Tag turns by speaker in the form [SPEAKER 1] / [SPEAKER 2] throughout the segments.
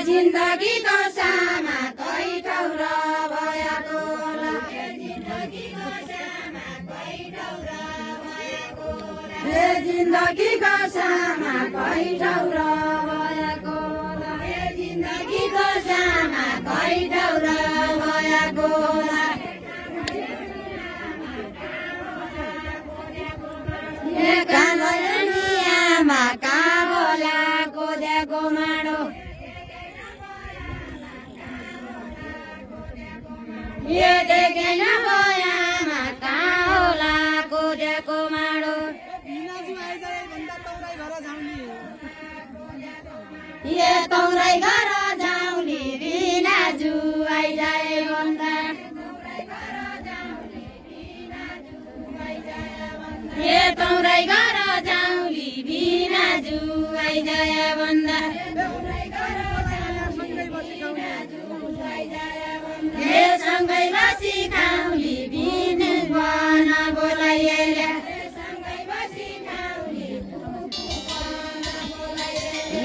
[SPEAKER 1] जिन्दगीको सामा कही ठौरा भएको जिन्दगीको सामा कही ठौरा भएको जिन्दगीको सामा कही ठौरा भएको काममा कामला कोद्याको माडो ये देखेन बयामा कहाँ होला कोद्याको माडो ये तौरै घर जाउने बिनाजु आइजाए भन्दा ये तौरै घर जाउने बिनाजु आइजाए भन्दा ये सँगै बसी खाउली बिन बन बोलाइएला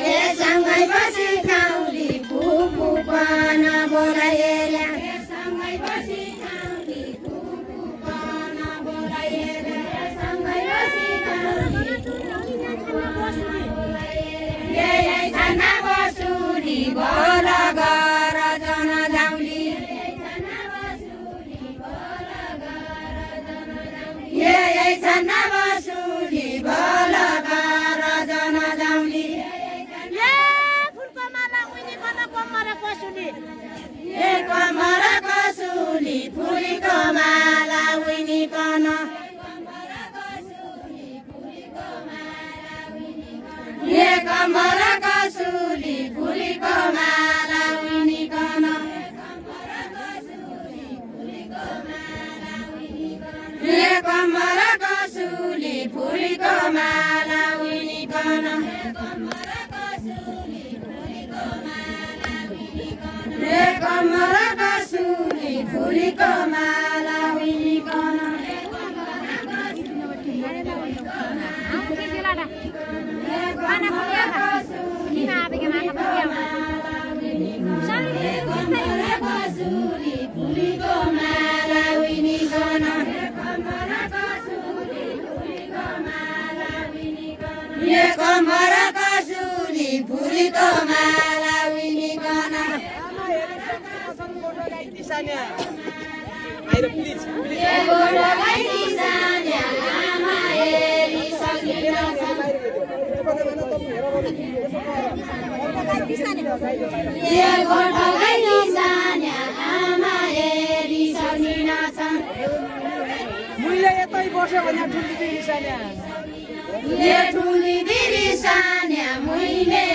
[SPEAKER 1] ये सँगै बसी खाउली फुफु बन बोलाइएला सँगै बसी खाउली फुफु बन बोलाइएला सँगै बसी खाउली ये छाना बसुरी बोल गर जन जाउली ये छाना बसुरी बोल गर जन जाउली ये कमर कसुली फुलीको माला उइनिकन ये कमर कसुली फुलीको माला उइनिकन ये कमर कसुली फुलीको माला उइनिकन ये कमर कसुली फुलीको माला उइनिकन ये कमर कसुली फुलीको माला उइनिकन ये गोडा गाई सान्या आमा हेरी सकिन ये गोडा गाई सान्या आमा हेरी सकिन
[SPEAKER 2] मुइले यतै बस्यो भने ठुली दिदी सान्या
[SPEAKER 1] ये ठुली दिदी सान्या मुइले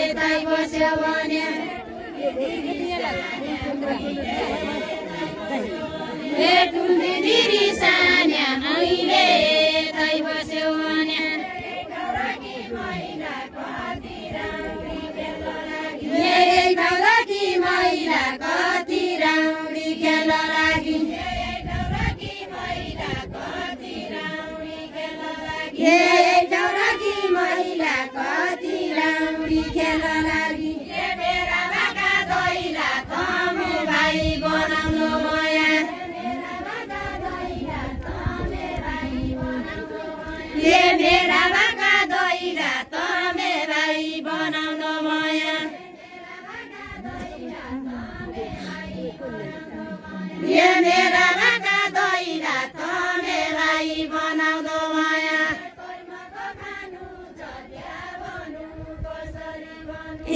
[SPEAKER 1] यतै बस्यो भने ये ठुली दिदी सान्या मुइले यतै बस्यो भने ये ढौलाकी महिला कति राउडी खेल लागि ये ढौलाकी महिला कति राउडी खेल लागि ये मेरा बाका दैला कम भाइ बनाउनु माया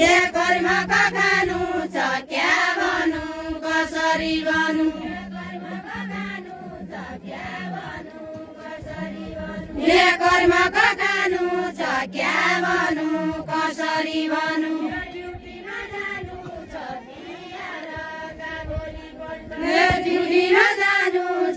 [SPEAKER 1] के कर्मका खानु छ क्या भनु कसरी भनु के कर्मका खानु छ क्या भनु कसरी भनु ड्युटीमा जानु